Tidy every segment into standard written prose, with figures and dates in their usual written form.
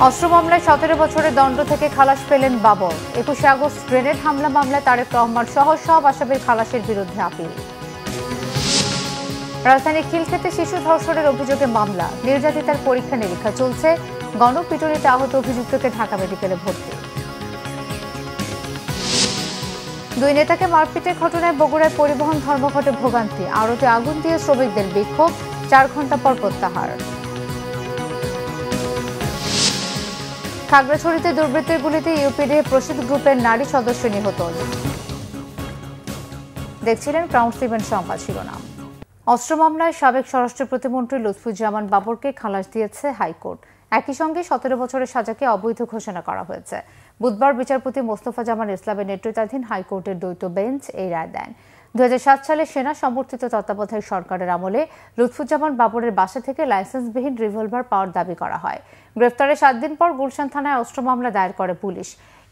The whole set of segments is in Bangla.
অস্ত্র মামলায় 17 বছরের দণ্ড থেকে খালাস পেলেন বাবর। 21 আগস্ট গ্রেনেড হামলা মামলায় তারেক রহমান সহ সব আসামির খালাসের বিরুদ্ধে আপিল। রাজধানীর খিলক্ষেতে শিশু ধর্ষণের অভিযোগে মামলা, নির্যাতিতার পরীক্ষা নিরীক্ষা চলছে। গণপিটুনিতে আহত অভিযুক্তকে ঢাকা মেডিকেলে ভর্তি। দুই নেতাকে মারপিটের ঘটনায় বগুড়ায় পরিবহন ধর্মঘটে ভোগান্তি, আড়তে আগুন দিয়ে শ্রমিকদের বিক্ষোভ, 4 ঘণ্টা পর প্রত্যাহার। খাগড়াছড়িতে দুর্বৃত্তের গুলিতে ইউপিডিএ প্রসিদ্ধ গ্রুপের নারী সদস্য নিহত। দেখছিলেন ক্রাউন সিভেন সংবাদ শিরোনাম। অস্ত্র মামলায় সাবেক স্বরাষ্ট্র প্রতিমন্ত্রী লুৎফুজ্জামান বাবরকে খালাস দিয়েছে হাইকোর্ট। একই সঙ্গে 17 বছরের সাজাকে অবৈধ ঘোষণা করা হয়েছে। বুধবার বিচারপতি মোস্তফা জামান ইসলামের নেতৃত্বাধীন হাইকোর্টের দ্বৈত বেঞ্চ এই রায় দেন। 2007 সালে সেনা সমর্থিত তত্ত্বাবধায়ক সরকারের আমলে লুৎফুজ্জামান বাবরের বাসা থেকে লাইসেন্সবিহীন রিভলভার পাওয়ার দাবি করা হয়। গ্রেফতারের 7 দিন পর গুলশান থানায় অস্ত্র মামলা দায়ের করে পুলিশ।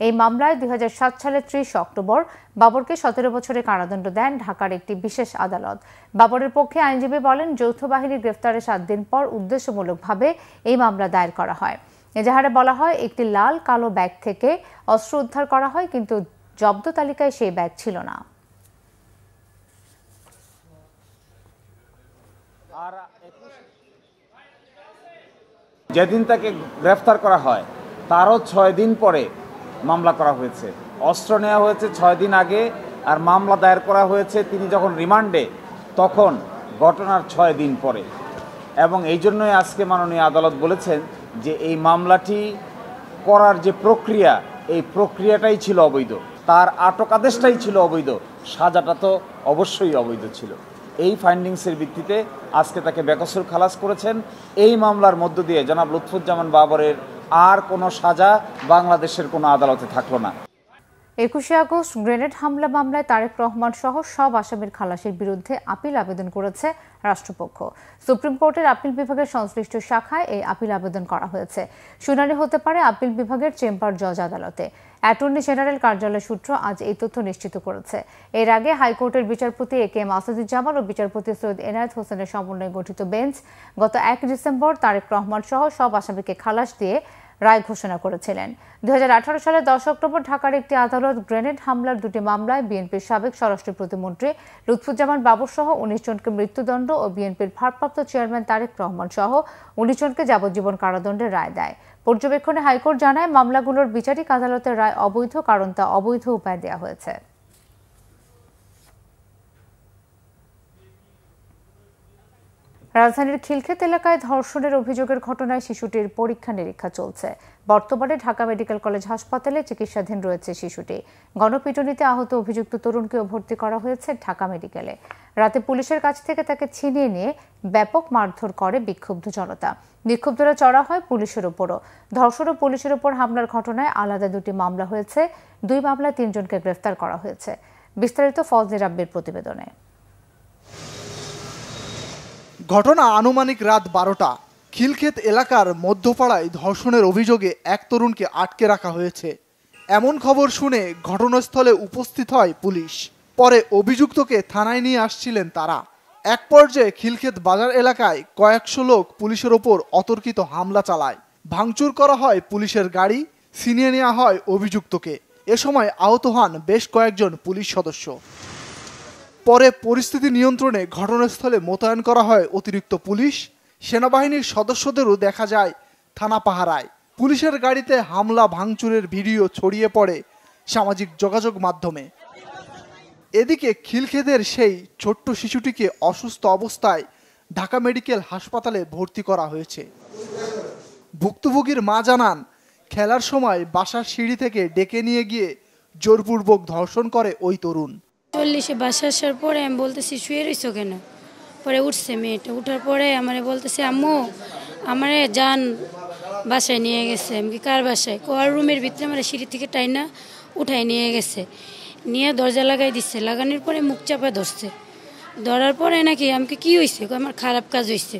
এই মামলায় 2007 সালের 30 অক্টোবর বাবরকে 17 বছরের কারাদণ্ড দেন ঢাকার একটি বিশেষ আদালত। বাবরের পক্ষে আইনজীবী বলেন, যৌথ বাহিনীর গ্রেফতারের 7 দিন পর উদ্দেশ্যমূলকভাবে এই মামলা দায়ের করা হয়। এজাহারে বলা হয়, একটি লাল কালো ব্যাগ থেকে অস্ত্র উদ্ধার করা হয়, কিন্তু জব্দ তালিকায় সেই ব্যাগ ছিল না। যেদিন তাকে গ্রেফতার করা হয় তারও 6 দিন পরে মামলা করা হয়েছে। অস্ত্র নেওয়া হয়েছে 6 দিন আগে, আর মামলা দায়ের করা হয়েছে তিনি যখন রিমান্ডে তখন ঘটনার 6 দিন পরে। এবং এই জন্যই আজকে মাননীয় আদালত বলেছেন যে এই মামলাটি করার যে প্রক্রিয়া, এই প্রক্রিয়াটাই ছিল অবৈধ, তার আটক আদেশটাই ছিল অবৈধ, সাজাটা তো অবশ্যই অবৈধ ছিল। এই ফাইন্ডিংসের ভিত্তিতে আজকে তাকে বেকসুর খালাস করেছেন। এই মামলার মধ্য দিয়ে জনাব লুৎফুজ্জামান বাবরের আর কোনো সাজা বাংলাদেশের কোনো আদালতে থাকলো না। 21 আগস্ট গ্রেনেড হামলা মামলায় তারেক রহমান সহ সব আসামির খালাসের বিরুদ্ধে আপিল আবেদন করেছে রাষ্ট্রপক্ষ। সুপ্রিম কোর্টের আপিল বিভাগের সংশ্লিষ্ট শাখায় এই আপিল আবেদন করা হয়েছে। শুনানি হতে পারে আপিল বিভাগের চেম্বার জজ আদালতে। অ্যাটর্নি জেনারেল কার্যালয় সূত্র আজ এই তথ্য নিশ্চিত করেছে। এর আগে হাইকোর্টের বিচারপতি এ.কে.এম. আসাদুজ্জামান ও বিচারপতি সৈয়দ এনায়েত হোসেনের সমন্বয়ে গঠিত বেঞ্চ গত 1 ডিসেম্বর তারেক রহমান সহ সব আসামিকে খালাস দিয়ে রায় ঘোষণা করেছিলেন। 2018 সালের 10 অক্টোবর ঢাকার একটি আদালত গ্রেনেড হামলার 2টি মামলায় বিএনপির সাবেক স্বরাষ্ট্র প্রতিমন্ত্রী লুৎফুজ্জামান বাবর সহ 19 জনকে মৃত্যুদণ্ড ও বিএনপির ভারপ্রাপ্ত চেয়ারম্যান তারেক রহমান সহ 19 জনকে যাবজ্জীবন কারাদণ্ডের রায় দেয়। পর্যবেক্ষণে হাইকোর্ট জানায়, মামলাগুলোর বিচারিক আদালতের রায় অবৈধ, কারণ তা অবৈধ উপায়ে দেওয়া হয়েছে। রাজধানীর খিলক্ষেত এলাকায় ধর্ষণের অভিযোগের ঘটনায় শিশুটির পরীক্ষা নিরীক্ষা চলছে। বর্তমানে ঢাকা মেডিকেল কলেজ হাসপাতালে চিকিৎসাধীন রয়েছে শিশুটি। গণপিটুনিতে আহত অভিযুক্ত তরুণকেও ভর্তি করা হয়েছে ঢাকা মেডিকেলে। রাতে পুলিশের কাছ থেকে তাকে ছিনিয়ে নিয়ে ব্যাপক মারধর করে বিক্ষুব্ধ জনতা। বিক্ষুব্ধরা চড়া হয় পুলিশের উপরও। ধর্ষণ ও পুলিশের উপর হামলার ঘটনায় আলাদা 2টি মামলা হয়েছে। 2 মামলায় 3 জনকে গ্রেফতার করা হয়েছে। বিস্তারিত ফজলে রাব্বির প্রতিবেদনে। ঘটনা আনুমানিক রাত 12টা। খিলক্ষেত এলাকার মধ্যপাড়ায় ধর্ষণের অভিযোগে এক তরুণকে আটকে রাখা হয়েছে। এমন খবর শুনে ঘটনাস্থলে উপস্থিত হয় পুলিশ। পরে অভিযুক্তকে থানায় নিয়ে আসছিলেন তারা। এক পর্যায়ে খিলক্ষেত বাজার এলাকায় কয়েকশো লোক পুলিশের ওপর অতর্কিত হামলা চালায়। ভাঙচুর করা হয় পুলিশের গাড়ি, ছিনিয়ে নেওয়া হয় অভিযুক্তকে। এ সময় আহত হন বেশ কয়েকজন পুলিশ সদস্য। পরে পরিস্থিতি নিয়ন্ত্রণে ঘটনাস্থলে মোতায়েন করা হয় অতিরিক্ত পুলিশ। সেনাবাহিনীর সদস্যদেরও দেখা যায় থানা পাহারায়। পুলিশের গাড়িতে হামলা ভাঙচুরের ভিডিও ছড়িয়ে পড়ে সামাজিক যোগাযোগ মাধ্যমে। এদিকে খিলক্ষেতের সেই ছোট্ট শিশুটিকে অসুস্থ অবস্থায় ঢাকা মেডিকেল হাসপাতালে ভর্তি করা হয়েছে। ভুক্তভোগীর মা জানান, খেলার সময় বাসার সিঁড়ি থেকে ডেকে নিয়ে গিয়ে জোরপূর্বক ধর্ষণ করে ওই তরুণ। 40-এ বাসা আসার পরে আমি বলতেছি, শুয়ে রইছো কেন? পরে উঠছে মেয়েটা। উঠার পরে আমারে বলতেছে, আম্মু আমারে যান বাসায় নিয়ে গেছে। আমি কি কার বাসায়? কোয়ার রুমের ভিতরে আমার সিঁড়ি থেকে টাইনা উঠাই নিয়ে গেছে। নিয়ে দরজা লাগাই দিচ্ছে। লাগানোর পরে মুখ চাপা ধরছে। ধরার পরে নাকি আমাকে কি হয়েছে? আমার খারাপ কাজ হয়েছে।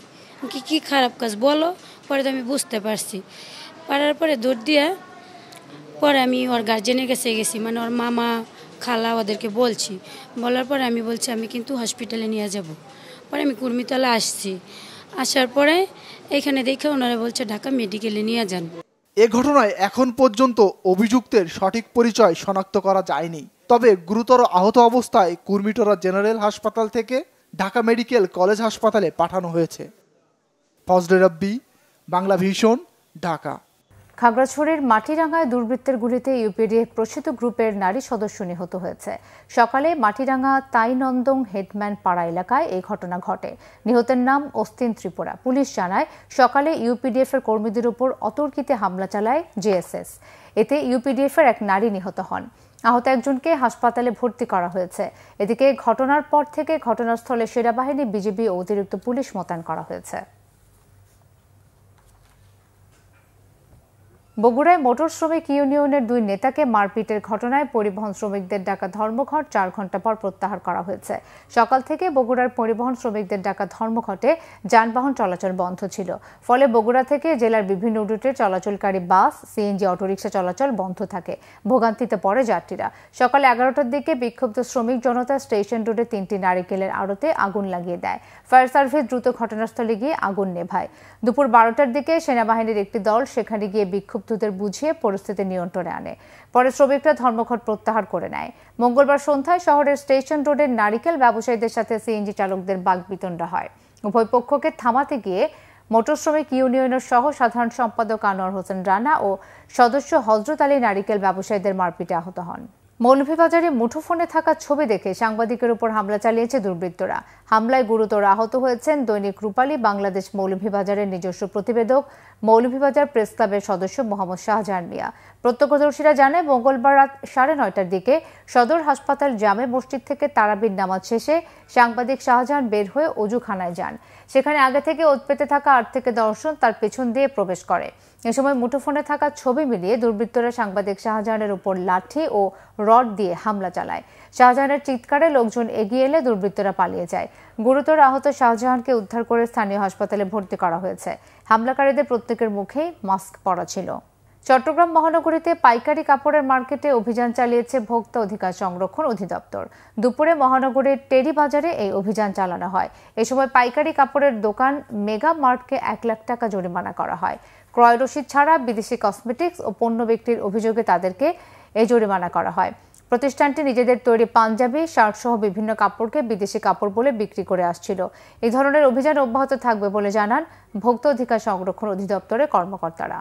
কি খারাপ কাজ বলো? পরে তো আমি বুঝতে পারছি। পারার পরে দৌড় দিয়া পরে আমি ওর গার্জেনের কাছে গেছি, মানে ওর মামা খালা ওদেরকে বলছি। বলার পরে আমি বলছি আমি কিন্তু হসপিটালে নিয়ে যাব। পরে আমি কুর্মিতলা আসছি। আসার পরে এখানে দেখে ওনারা বলছে ঢাকা মেডিকেলে নিয়ে যান। এ ঘটনায় এখন পর্যন্ত অভিযুক্তের সঠিক পরিচয় শনাক্ত করা যায়নি। তবে গুরুতর আহত অবস্থায় কুর্মিটোরা জেনারেল হাসপাতাল থেকে ঢাকা মেডিকেল কলেজ হাসপাতালে পাঠানো হয়েছে। ফজলে রাব্বি, বাংলা ভিশন, ঢাকা। খাগড়াছড়ির মাটিরাঙ্গায় দুর্বৃত্তের গুলিতে ইউপিডিএফ প্রসিত গ্রুপের নারী সদস্য নিহত হয়েছে। সকালে মাটিরাঙ্গা তাইনন্দং হেডম্যান পাড়া এলাকায় এই ঘটনা ঘটে। নিহতের নাম অস্তিন ত্রিপুরা। পুলিশ জানায়, সকালে ইউপিডিএফ এর কর্মীদের উপর অতর্কিতে হামলা চালায় জেএসএস। এতে ইউপিডিএফ এর এক নারী নিহত হন। আহত একজনকে হাসপাতালে ভর্তি করা হয়েছে। এদিকে ঘটনার পর থেকে ঘটনাস্থলে সেনাবাহিনী, বিজিবি ও অতিরিক্ত পুলিশ মোতায়েন করা হয়েছে। বগুড়ায় মোটর শ্রমিক ইউনিয়নের 2 নেতাকে মারপিটের ঘটনায় পরিবহন শ্রমিকদের ডাকা ধর্মঘট 4 ঘণ্টা পর প্রত্যাহার করা হয়েছে। সকাল থেকে বগুড়ার পরিবহন শ্রমিকদের ডাকা ধর্মঘটে যানবাহন চলাচল বন্ধ ছিল। ফলে বগুড়া থেকে জেলার বিভিন্ন রুটে চলাচলকারী বাস, সিএনজি, অটোরিকশা চলাচল বন্ধ থাকে। ভোগান্তিতে পড়ে যাত্রীরা। সকাল 11টার দিকে বিক্ষুব্ধ শ্রমিক জনতা স্টেশন রোডে 3টি নারিকেলের আড়তে আগুন লাগিয়ে দেয়। ফায়ার সার্ভিস দ্রুত ঘটনাস্থলে গিয়ে আগুন নেভায়। দুপুর 12টার দিকে সেনাবাহিনীর একটি দল সেখানে গিয়ে বিক্ষুব্ধদের বুঝিয়ে পরিস্থিতি নিয়ন্ত্রণে আনে। পরে শ্রমিকরা ধর্মঘট প্রত্যাহার করে নেয়। মঙ্গলবার সন্ধ্যায় শহরের স্টেশন রোডের নারিকেল ব্যবসায়ীদের সাথে সিএনজি চালকদের বাকবিতণ্ডা হয়। উভয় পক্ষকে থামাতে গিয়ে মোটর শ্রমিক ইউনিয়নের সহ সাধারণ সম্পাদক আনোয়ার হোসেন রানা ও সদস্য হযরত আলী নারিকেল ব্যবসায়ীদের মারপিটে আহত হন। মৌলভীবাজারে মুঠোফোনে থাকা ছবি দেখে সাংবাদিকের উপর হামলা চালিয়েছে দুর্বৃত্তরা। হামলায় গুরুতর আহত হয়েছেন দৈনিক রূপালী বাংলাদেশ মৌলভীবাজারের নিজস্ব প্রতিবেদক, মৌলভীবাজার প্রেস ক্লাবের সদস্য মোহাম্মদ শাহজাহান মিয়া। প্রত্যক্ষদর্শীরা জানায়, মঙ্গলবার রাত 9:30টার দিকে সদর হাসপাতাল জামে মসজিদ থেকে তারাবির নামাজ শেষে সাংবাদিক শাহজাহান বের হয়ে অজুখানায় যান। সেখানে আগে থেকে ওত পেতে থাকা 8 থেকে 10 জন তার পেছন দিয়ে প্রবেশ করে। এ সময় মুঠোফোনে থাকা ছবি মিলিয়ে দুর্বৃত্তরা সাংবাদিক শাহজাহানের উপর লাঠি ও রড দিয়ে হামলা চালায়। শাহজাহানের চিৎকারে লোকজন এগিয়ে এলে দুর্বৃত্তরা পালিয়ে যায়। গুরুতর আহত শাহজাহানকে উদ্ধার করে স্থানীয় হাসপাতালে ভর্তি করা হয়েছে। হামলাকারীদের প্রত্যেকের মুখেই মাস্ক পরা ছিল। চট্টগ্রাম মহানগরীতে পাইকারি কাপড়ের মার্কেটে অভিযান চালিয়েছে ভোক্তা অধিকার সংরক্ষণ অধিদপ্তর। দুপুরে মহানগরীর টেরি বাজারে এই অভিযান চালানো হয়। এ সময় পাইকারি কাপড়ের দোকান মেগা মার্টকে 1 লাখ টাকা জরিমানা করা হয়। ক্রয় রসিদ ছাড়া বিদেশি কসমেটিক্স ও পণ্য বিক্রির অভিযোগে তাদেরকে এই জরিমানা করা হয়। প্রতিষ্ঠানটি নিজেদের তৈরি পাঞ্জাবি, শার্ট সহ বিভিন্ন কাপড়কে বিদেশি কাপড় বলে বিক্রি করে আসছিল। এই ধরনের অভিযান অব্যাহত থাকবে বলে জানান ভোক্তা অধিকার সংরক্ষণ অধিদপ্তরের কর্মকর্তারা।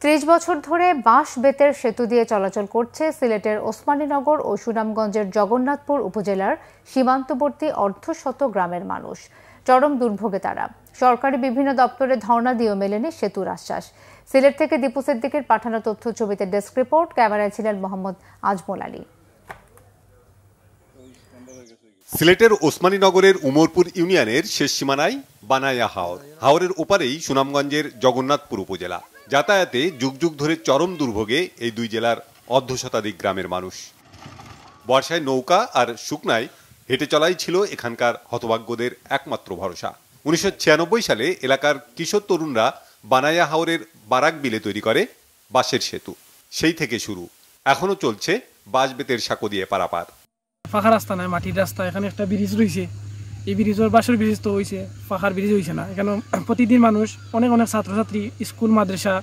30 বছর ধরে বাঁশ বেতের সেতু দিয়ে চলাচল করছে সিলেটের ওসমানীনগর ও সুনামগঞ্জের জগন্নাথপুর উপজেলার সীমান্তবর্তী অর্ধশত গ্রামের মানুষ। চরম দুর্ভোগে তারা। সরকারি বিভিন্ন দপ্তরে ধর্ণা দিয়েও মেলেনি সেতুর আশ্বাস। সিলেট থেকে দীপু সিদ্দিকের পাঠানো তথ্য ছবিতে ডেস্ক রিপোর্ট। ক্যামেরায় ছিলেন মোহাম্মদ আজমল আলী। সিলেটের ওসমানীনগরের উমরপুর ইউনিয়নের শেষ সীমানায় বানায়া হাওর। হাওরের ওপারেই সুনামগঞ্জের জগন্নাথপুর উপজেলা। যাতায়াতে যুগ যুগ ধরে চরম দুর্ভোগে এই 2 জেলার অর্ধশতাধিক গ্রামের মানুষ। বর্ষায় নৌকা আর শুকনায় হেঁটে চলাই ছিল এখানকার হতভাগ্যদের একমাত্র ভরসা। 1996 সালে এলাকার কিশোর তরুণরা বানায়া হাওরের বারাক বিলে তৈরি করে বাঁশের সেতু। সেই থেকে শুরু। এখনো চলছে বাঁশ বেতের সাঁকো দিয়ে পারাপার। ফাঁকা রাস্তা নয়, মাটির রাস্তা। এখানে একটা ব্রিজ রয়েছে। এই ব্রিজের বাঁশের ব্রিজ তো হয়েছে, ফাঁকার ব্রিজ হয়েছে না। এখানে প্রতিদিন মানুষ, অনেক ছাত্রছাত্রী স্কুল, মাদ্রাসা,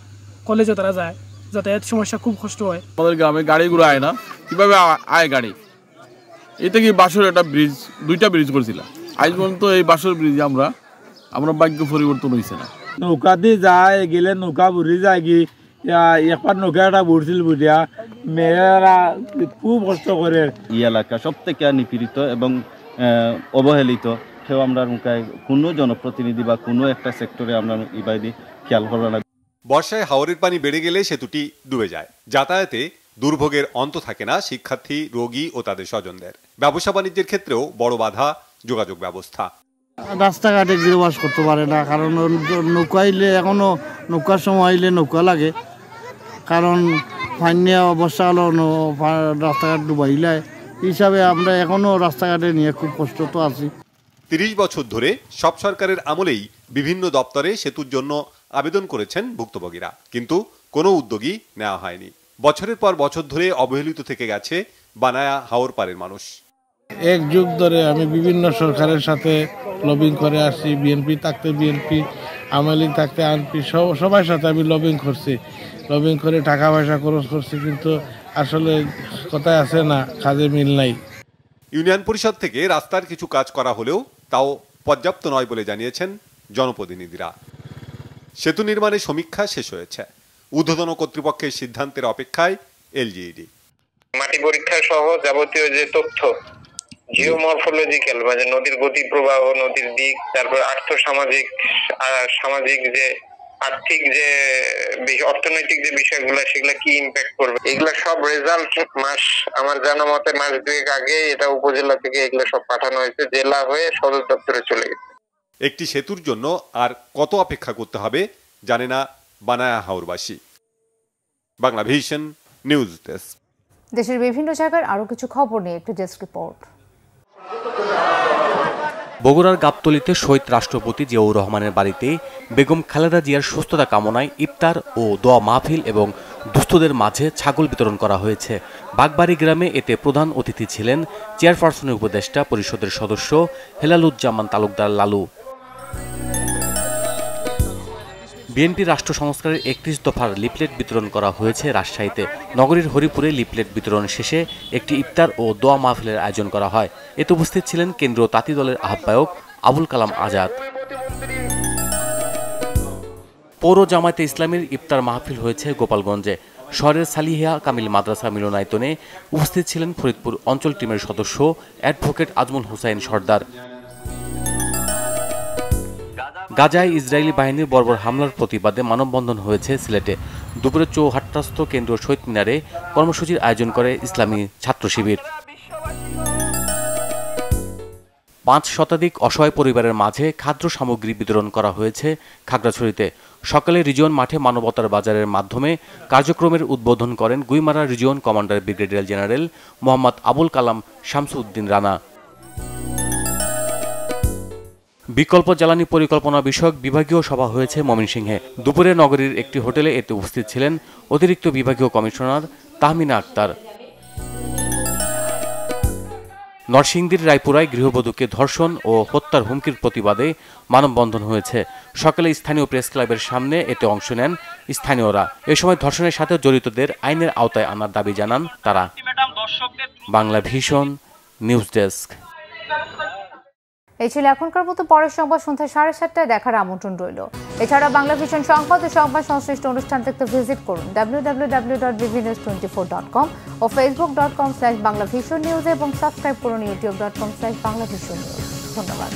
কলেজে তারা যায়। যাতায়াত সমস্যা, খুব কষ্ট হয়। আমাদের গ্রামে গাড়িগুলো আয় না, কিভাবে আয় গাড়ি? এটা কি বাঁশের একটা ব্রিজ, 2টা ব্রিজ করেছিলাম। আজ পর্যন্ত এই বাঁশের ব্রিজ আমরা ভাগ্য পরিবর্তন হয়েছে না। নৌকা দিয়ে যায় গেলে নৌকা বুড়ি যায় কি, একবার নৌকাটা বুড়ছিল বুড়িয়া, মেয়েরা খুব কষ্ট করে। এই এলাকা সব থেকে নিপীড়িত এবং অবহেলিত। সেও আমরা কোনো জনপ্রতিনিধি বা কোনো একটা সেক্টরে আমরা ইবাদি খেয়াল করবো না। বর্ষায় হাওরের পানি বেড়ে গেলে সেতুটি ডুবে যায়। যাতায়াতে দুর্ভোগের অন্ত থাকে না শিক্ষার্থী, রোগী ও তাদের স্বজনদের। ব্যবসা বাণিজ্যের ক্ষেত্রেও বড় বাধা যোগাযোগ ব্যবস্থা। রাস্তাঘাটে গিয়ে বাস করতে পারে না, কারণ নৌকা আইলে, এখনো নৌকার সময় আইলে নৌকা লাগে, কারণ পানিয়া অবস্থা হলো রাস্তাঘাট ডুবাইলে হিসাবে আমরা এখনো রাস্তাঘাটে নিয়ে খুব কষ্ট তো আছি। 30 বছর ধরে সব সরকারের আমলেই বিভিন্ন দপ্তরে সেতুর জন্য আবেদন করেছেন ভুক্তভোগীরা, কিন্তু কোনো উদ্যোগই নেওয়া হয়নি। বছরের পর বছর ধরে অবহেলিত থেকে গেছে বানায়া হাওর পারের মানুষ। 1 যুগ ধরে আমি বিভিন্ন সরকারের সাথে লবিং করে আসছি। বিএনপি থাকতে বিএনপি, আওয়ামী লীগ থাকতে আনপি সবার সাথে আমি লবিং করছি, লবিং করে টাকা পয়সা খরচ করছি, কিন্তু আসলে কথায় আছে না, কাজে মিল নাই। ইউনিয়ন পরিষদ থেকে রাস্তার কিছু কাজ করা হলেও তাও পর্যাপ্ত নয় বলে জানিয়েছেন জনপ্রতিনিধিরা। সেতু নির্মাণের সমীক্ষা শেষ হয়েছে, ঊর্ধ্বতন কর্তৃপক্ষের সিদ্ধান্তের অপেক্ষায় এলজিইডি। মাটি পরীক্ষা সহ যাবতীয় যে তথ্য, জিওমরফোলজিক্যাল মানে নদীর গতি প্রবাহ, নদীর দিক, তারপর সামাজিক যে আর্থিক যে অর্থনৈতিক যে বিষয়গুলো, সেগুলো কি ইম্প্যাক্ট করবে, এগুলো সব রেজাল্ট আমার জানা মতে মাস দুয়েক আগে এটা উপজেলা থেকে এগুলো সব পাঠানো হয়েছে, জেলা হয়ে সদর দপ্তরে চলে গেছে। একটি সেতুর জন্য আর কত অপেক্ষা করতে হবে জানে না বানায়া হাওরবাসী। Bangla Vision news desk. দেশের বিভিন্ন জায়গার আরো কিছু খবর নিয়ে একটি ডেস্ক রিপোর্ট। বগুড়ার গাবতলীতে শহীদ রাষ্ট্রপতি জিয়াউর রহমানের বাড়িতে বেগম খালেদা জিয়ার সুস্থতা কামনায় ইফতার ও দোয়া মাহফিল এবং দুস্থদের মাঝে ছাগল বিতরণ করা হয়েছে। বাগবাড়ি গ্রামে এতে প্রধান অতিথি ছিলেন চেয়ারপারসনের উপদেষ্টা পরিষদের সদস্য হেলালুজ্জামান তালুকদার লালু। বিএনপি রাষ্ট্র সংস্কারের 31 দফার লিফলেট বিতরণ করা হয়েছে রাজশাহীতে। নগরীর হরিপুরে লিফলেট বিতরণ শেষে একটি ইফতার ও দোয়া মাহফিলের আয়োজন করা হয়। এতে উপস্থিত ছিলেন কেন্দ্রীয় তাঁতি দলের আহ্বায়ক আবুল কালাম আজাদ। পৌর জামায়াতে ইসলামীর ইফতার মাহফিল হয়েছে গোপালগঞ্জে। শহরের সালিহিয়া কামিল মাদ্রাসা মিলনায়তনে উপস্থিত ছিলেন ফরিদপুর অঞ্চল টিমের সদস্য অ্যাডভোকেট আজমল হুসাইন সর্দার। গাজায় ইসরায়েলি বাহিনীর বর্বর হামলার প্রতিবাদে মানববন্ধন হয়েছে সিলেটে। দুপুরে চৌহাট্টাস্থ কেন্দ্রীয় শহীদ মিনারে কর্মসূচির আয়োজন করে ইসলামী ছাত্র শিবির। 5 শতাধিক অসহায় পরিবারের মাঝে খাদ্য সামগ্রী বিতরণ করা হয়েছে খাগড়াছড়িতে। সকালে রিজিয়ন মাঠে মানবতার বাজারের মাধ্যমে কার্যক্রমের উদ্বোধন করেন Guimara region commander brigadier general Mohammad Abul Kalam Shamsuddin Rana. বিকল্প জ্বালানি পরিকল্পনা বিষয়ক বিভাগীয় সভা হয়েছে ময়মনসিংহে। দুপুরে নগরীর একটি হোটেলে এতে উপস্থিত ছিলেন অতিরিক্ত বিভাগীয় কমিশনার তাহমিনা আক্তার। নরসিংদীর রায়পুরায় গৃহবধূকে ধর্ষণ ও হত্যার হুমকির প্রতিবাদে মানববন্ধন হয়েছে। সকালে স্থানীয় প্রেস ক্লাবের সামনে এতে অংশ নেন স্থানীয়রা। এ সময় ধর্ষণের সাথে জড়িতদের আইনের আওতায় আনার দাবি জানান তারা। Bangla Vision news desk. এই ছিল এখনকার মতো। পরের সংবাদ সন্ধ্যা 7:30টায় দেখার আমন্ত্রণ রইল। এছাড়া বাংলা ভিশন সংবাদ ও সংবাদ সংশ্লিষ্ট অনুষ্ঠান দেখতে ভিজিট করুন www.bbnews24.com ও facebook.com/banglavisionnews এবং সাবস্ক্রাইব করুন youtube.com/banglavisionnews। ধন্যবাদ।